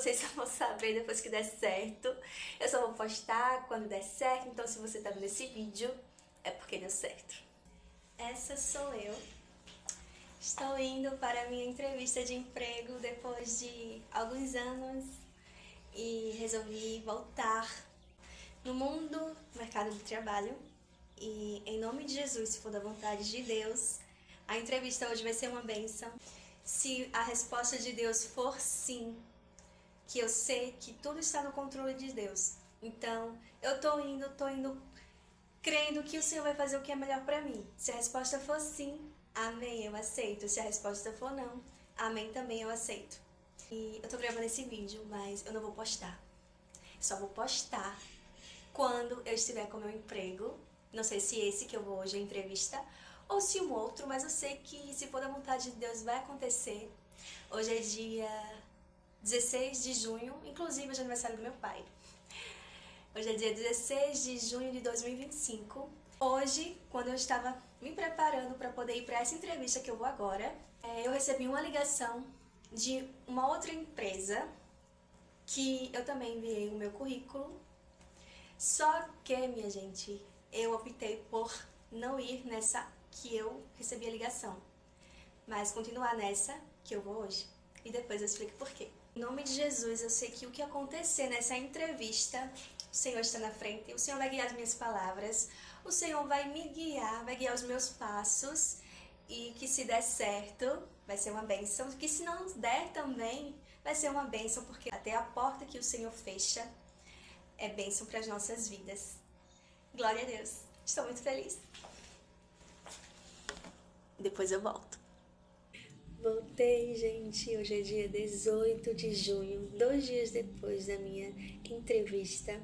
Vocês só vão saber depois que der certo. Eu só vou postar quando der certo, então se você tá vendo esse vídeo, é porque deu certo. Essa sou eu. Estou indo para a minha entrevista de emprego depois de alguns anos e resolvi voltar no mundo do mercado de trabalho. E em nome de Jesus, se for da vontade de Deus, a entrevista hoje vai ser uma bênção. Se a resposta de Deus for sim, que eu sei que tudo está no controle de Deus. Então, eu tô indo crendo que o Senhor vai fazer o que é melhor para mim. Se a resposta for sim, amém, eu aceito. Se a resposta for não, amém, também eu aceito. E eu tô gravando esse vídeo, mas eu não vou postar. Só vou postar quando eu estiver com o meu emprego. Não sei se esse que eu vou hoje é entrevista ou se um outro, mas eu sei que se for da vontade de Deus vai acontecer. Hoje é dia 16 de junho, inclusive hoje é aniversário do meu pai. Hoje é dia 16 de junho de 2025. Hoje, quando eu estava me preparando para poder ir para essa entrevista que eu vou agora, eu recebi uma ligação de uma outra empresa que eu também enviei o meu currículo. Só que, minha gente, eu optei por não ir nessa que eu recebi a ligação, mas continuar nessa que eu vou hoje. E depois eu explico por quê. Em nome de Jesus, eu sei que o que acontecer nessa entrevista, o Senhor está na frente, o Senhor vai guiar as minhas palavras, o Senhor vai me guiar, vai guiar os meus passos, e que se der certo, vai ser uma bênção, que se não der também, vai ser uma bênção, porque até a porta que o Senhor fecha é bênção para as nossas vidas. Glória a Deus. Estou muito feliz. Depois eu volto. Voltei, gente. Hoje é dia 18 de junho, 2 dias depois da minha entrevista.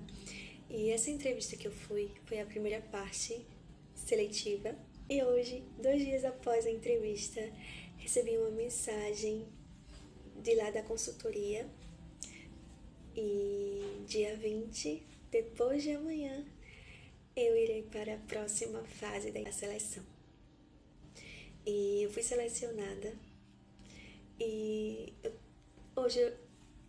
E essa entrevista que eu fui foi a primeira parte seletiva. E hoje, 2 dias após a entrevista, recebi uma mensagem de lá da consultoria. E dia 20, depois de amanhã, eu irei para a próxima fase da seleção. E eu fui selecionada. E hoje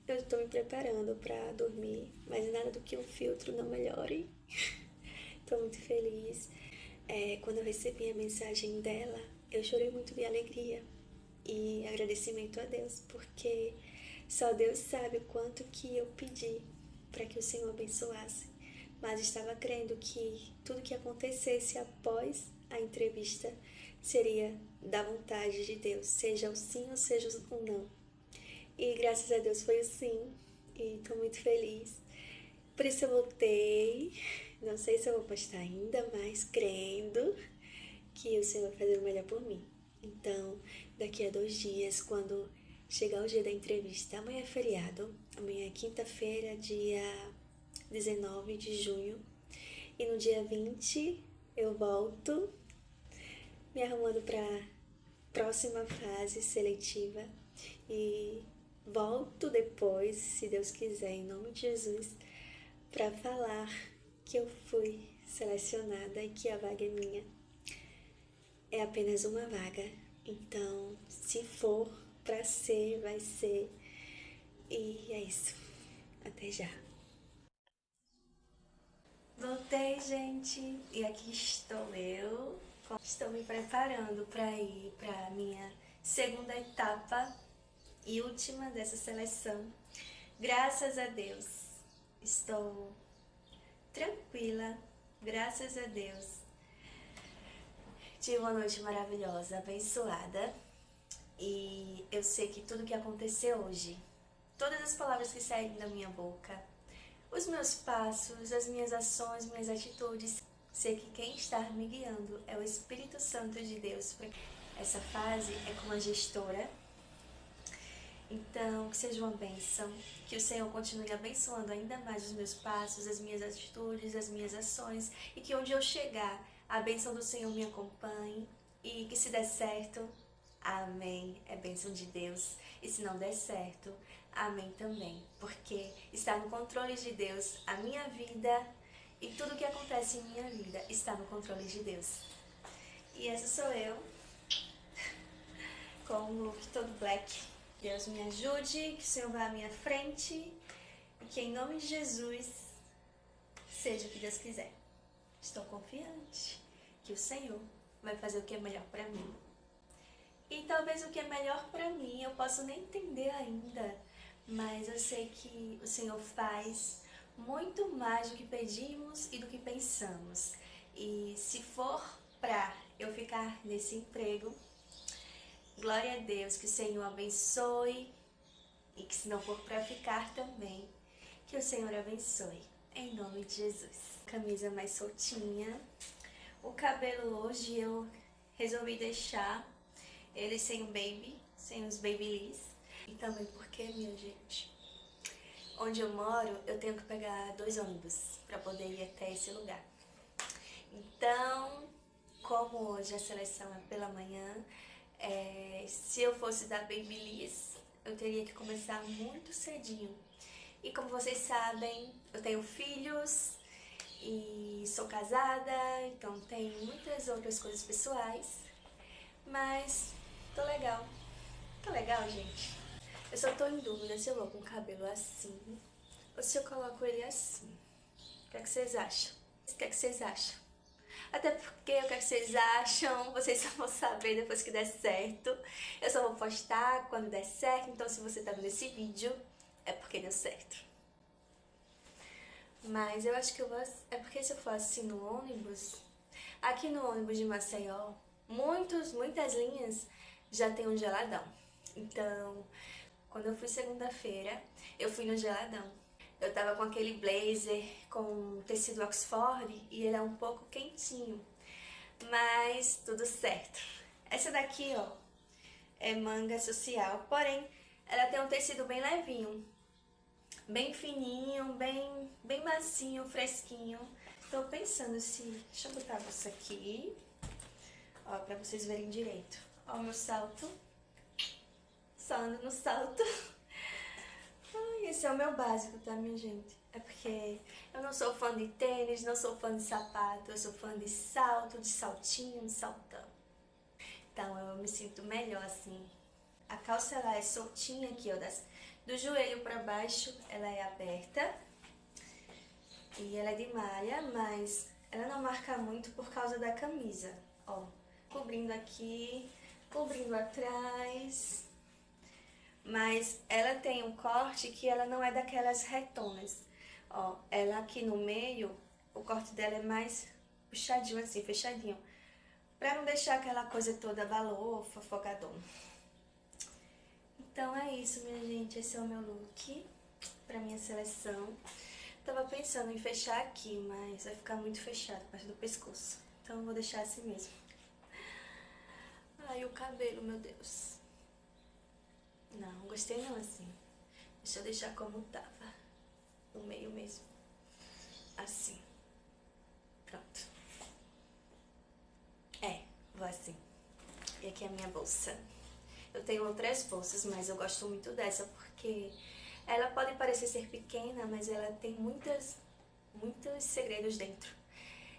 eu estou me preparando para dormir, mas nada do que um filtro não melhore. Estou muito feliz. Quando eu recebi a mensagem dela, eu chorei muito de alegria e agradecimento a Deus, porque só Deus sabe o quanto que eu pedi para que o Senhor abençoasse, mas estava crendo que tudo que acontecesse após a entrevista seria da vontade de Deus, seja o sim ou seja o não. E graças a Deus foi o sim, e estou muito feliz. Por isso eu voltei. Não sei se eu vou postar ainda, mas crendo que o Senhor vai fazer o melhor por mim. Então, daqui a 2 dias, quando chegar o dia da entrevista, amanhã é feriado, amanhã é quinta-feira, dia 19 de junho, e no dia 20 eu volto me arrumando para a próxima fase seletiva e volto depois, se Deus quiser, em nome de Jesus, para falar que eu fui selecionada e que a vaga é minha. É apenas uma vaga, então se for para ser, vai ser. E é isso. Até já. Voltei, gente, e aqui estou eu. Estou me preparando para ir para a minha segunda etapa e última dessa seleção. Graças a Deus, estou tranquila, graças a Deus. Tive uma noite maravilhosa, abençoada, e eu sei que tudo que aconteceu hoje, todas as palavras que saíram da minha boca, os meus passos, as minhas ações, minhas atitudes, sei que quem está me guiando é o Espírito Santo de Deus. Essa fase é como a gestora. Então, que seja uma bênção, que o Senhor continue abençoando ainda mais os meus passos, as minhas atitudes, as minhas ações, e que onde eu chegar, a bênção do Senhor me acompanhe, e que se der certo, amém, é bênção de Deus, e se não der certo, amém também, porque está no controle de Deus a minha vida, e tudo que acontece em minha vida está no controle de Deus. E essa sou eu, com um look todo black, Deus me ajude, que o Senhor vá à minha frente e que em nome de Jesus seja o que Deus quiser. Estou confiante que o Senhor vai fazer o que é melhor para mim. E talvez o que é melhor para mim eu possa nem entender ainda, mas eu sei que o Senhor faz muito mais do que pedimos e do que pensamos. E se for para eu ficar nesse emprego, glória a Deus, que o Senhor abençoe, e que se não for para ficar também, que o Senhor abençoe, em nome de Jesus. Camisa mais soltinha. O cabelo hoje eu resolvi deixar ele sem o baby, sem os babyliss. E também porque, minha gente, onde eu moro, eu tenho que pegar 2 ônibus para poder ir até esse lugar. Então, como hoje a seleção é pela manhã, se eu fosse dar babyliss, eu teria que começar muito cedinho. E como vocês sabem, eu tenho filhos e sou casada, então tenho muitas outras coisas pessoais. Mas tô legal, gente. Eu só tô em dúvida se eu vou com o cabelo assim ou se eu coloco ele assim. O que é que vocês acham? O que é que vocês acham? Até porque o que é que vocês acham, vocês só vão saber depois que der certo. Eu só vou postar quando der certo, então se você tá vendo esse vídeo, é porque deu certo. Mas eu acho que eu vou... É porque se eu for assim no ônibus... Aqui no ônibus de Maceió, muitas linhas já tem um geladão. Então, quando eu fui segunda-feira, eu fui no geladão. Eu tava com aquele blazer com tecido Oxford e ele é um pouco quentinho. Mas tudo certo. Essa daqui, ó, é manga social, porém, ela tem um tecido bem levinho. Bem fininho, bem macio, fresquinho. Tô pensando se... Deixa eu botar isso aqui, ó, pra vocês verem direito. Ó o meu salto. Só ando no salto. Ai, esse é o meu básico, tá, minha gente? É porque eu não sou fã de tênis, não sou fã de sapato, eu sou fã de salto, de saltinho, de saltão. Então eu me sinto melhor assim. A calça, ela é soltinha aqui, ó, do joelho pra baixo, ela é aberta. E ela é de malha, mas ela não marca muito por causa da camisa, ó. Cobrindo aqui, cobrindo atrás. Mas ela tem um corte que ela não é daquelas retonas. Ó, ela aqui no meio, o corte dela é mais puxadinho assim, fechadinho. Pra não deixar aquela coisa toda balofa, folgadão. Então é isso, minha gente. Esse é o meu look pra minha seleção. Tava pensando em fechar aqui, mas vai ficar muito fechado, perto do pescoço. Então eu vou deixar assim mesmo. Ai, o cabelo, meu Deus. Não, gostei não assim. Deixa eu deixar como tava. No meio mesmo. Assim. Pronto. Vou assim. E aqui é a minha bolsa. Eu tenho outras bolsas, mas eu gosto muito dessa porque ela pode parecer ser pequena, mas ela tem muitos segredos dentro.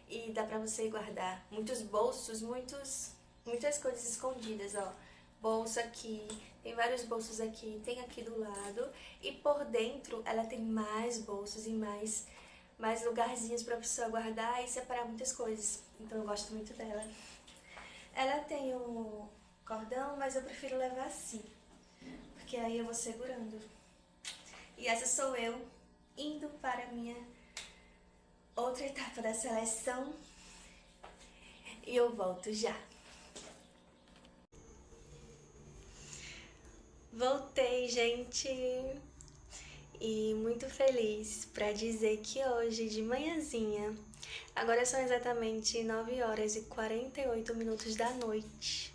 E dá pra você guardar muitos bolsos, muitas coisas escondidas, ó. Bolsa aqui, tem vários bolsos aqui, tem aqui do lado. E por dentro ela tem mais bolsos e mais lugarzinhos pra pessoa guardar e separar muitas coisas. Então eu gosto muito dela. Ela tem um cordão, mas eu prefiro levar assim, porque aí eu vou segurando. E essa sou eu indo para a minha outra etapa da seleção. E eu volto já. Voltei, gente! E muito feliz para dizer que hoje de manhãzinha, agora são exatamente 9 horas e 48 minutos da noite,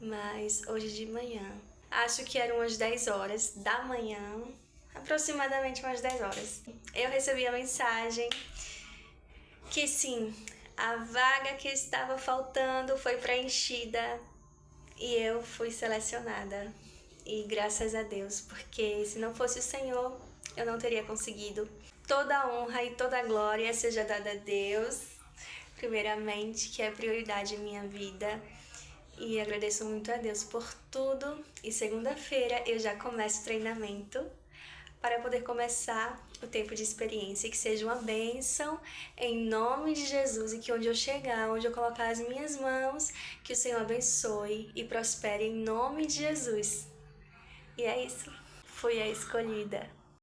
mas hoje de manhã, acho que eram umas 10 horas da manhã, aproximadamente umas 10 horas, eu recebi a mensagem que sim, a vaga que estava faltando foi preenchida e eu fui selecionada. E graças a Deus, porque se não fosse o Senhor, eu não teria conseguido. Toda a honra e toda a glória seja dada a Deus, primeiramente, que é a prioridade em minha vida. e agradeço muito a Deus por tudo. E segunda-feira eu já começo o treinamento para poder começar o tempo de experiência, que seja uma bênção em nome de Jesus, e que onde eu chegar, onde eu colocar as minhas mãos, que o Senhor abençoe e prospere em nome de Jesus. E é isso. Fui a escolhida.